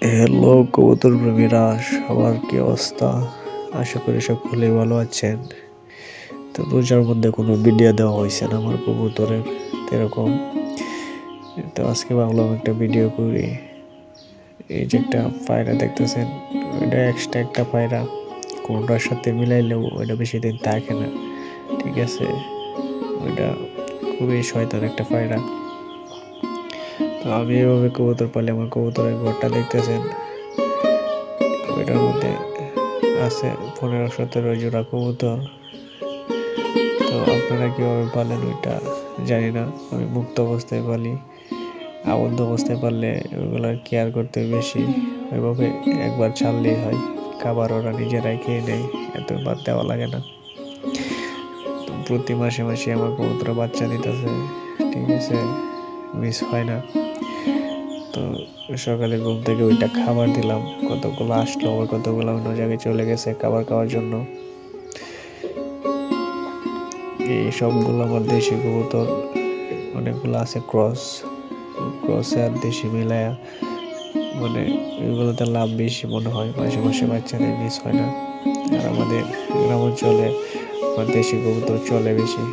Hello কবুতর প্রেমীরা, সবার কি অবস্থা? আশা করি সকলেই ভালো আছেন। তো রোজার মধ্যে কোনো ভিডিও দেওয়া হয়েছে না আমার কবুতরের এরকম। তো আজকে ভাবলাম একটা ভিডিও করি। এই যে একটা পায়রা দেখতেছেন, ওইটা এক্সট্রা একটা পায়রা, কোনটার সাথে মিলাইলেও ওইটা বেশি দিন থাকে না, ঠিক আছে? ওইটা খুবই শয়তান একটা পায়রা। তো আমি এভাবে কবুতর পালি। আমার কবুতরের ঘরটা দেখতেছেন, ওইটার মধ্যে আছে 15-17 জোড়া কবুতর। তো আপনারা কীভাবে পালেন ওইটা জানি না। আমি মুক্ত অবস্থায় পালি, আবদ্ধ অবস্থায় পারলে ওইগুলার কেয়ার করতে বেশি। ওইভাবে একবার ছাড়লেই হয়, খাবার ওরা নিজেরাই খেয়ে নেয়, এত বাদ দেওয়া লাগে না। তো প্রতি মাসে মাসে আমার কবুতর বাচ্চা দিতেছে, ঠিক আছে, মিস হয় না। তো সকালে ঘুম থেকে ওইটা খাবার দিলাম, কতগুলো আসলো, আবার কতগুলো অন্য জায়গায় চলে গেছে খাবার খাওয়ার জন্য। এই সবগুলো আমার দেশি কবুতর, অনেকগুলো আছে ক্রসে আর দেশি মিলায়া, মানে এগুলোতে লাভ বেশি মনে হয়, মাসে মাসে বাচ্চাদের মিস হয় না। আর আমাদের গ্রাম অঞ্চলে আমার দেশি কবুতর চলে বেশি।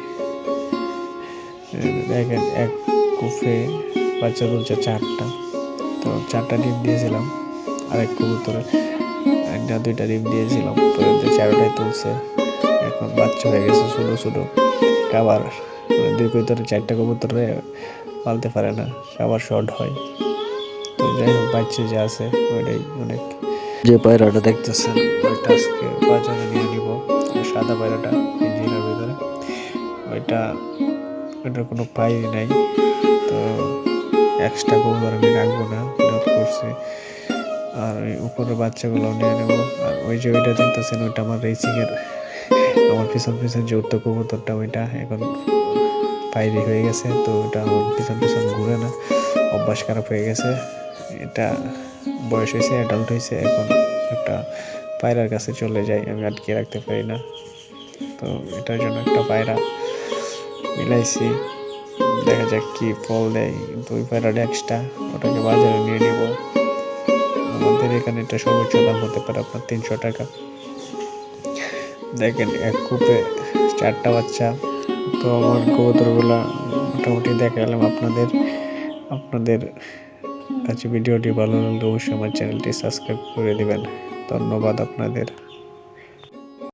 দেখেন, এক কুফে বাচ্চা তুলছে 4টা, তো 4টা ডিম দিয়েছিলাম। আরেক কবুতরে 2টা ডিম দিয়েছিলাম, পরে 4টাই তুলছে। এখন বাচ্চা হয়ে গেছে ছোটো ছোটো, খাবার 2 কবুতরে 4টা কবুতরে পালতে পারে না, খাবার শর্ট হয়। তো যাই হোক, বাচ্চা যে আছে ওইটাই অনেক। যে পায়রাটা দেখতেছেন ওইটা আজকে বাজারে নিয়ে নিব, সাদা পায়রাটা ইঞ্জিনের ভিতরে। ওইটার কোনো পায়ই নাই, তো এক্সট্রা কবুতর আমি রাখবো না, নিয়োগ করছি। আর ওই উপরের বাচ্চাগুলো নিয়ে নেবো। আর ওই যে ওইটা দেখতেছেন, ওইটা আমার রেসিংয়ের, আমার পিছন পিছন যে উত্তর কবুতরটা, ওইটা এখন পায়রি হয়ে গেছে, তো ওইটা আমার পিছন পিছন ঘুরে না, অভ্যাস খারাপ হয়ে গেছে। এটা বয়স হয়েছে, অ্যাডাল্ট হয়েছে, এখন একটা পায়রার কাছে চলে যায়, আমি আটকে রাখতে পারি না। তো এটার জন্য একটা পায়রা মিলাইছি, দেখা যাক কি ফল দেয়। কিন্তু ওই পায়রাটা এক্সট্রা, ওটাকে বাজারে নিয়ে নিব। আমাদের এখানে এটা সর্বোচ্চ দাম হতে পারে আপনার 300 টাকা। দেখেন, এক কূপে 4টা বাচ্চা। তো আমার কবুতরগুলা মোটামুটি দেখালাম আপনাদের কাছে। ভিডিওটি ভালো লাগলে অবশ্যই আমার চ্যানেলটি সাবস্ক্রাইব করে দিবেন। ধন্যবাদ আপনাদের।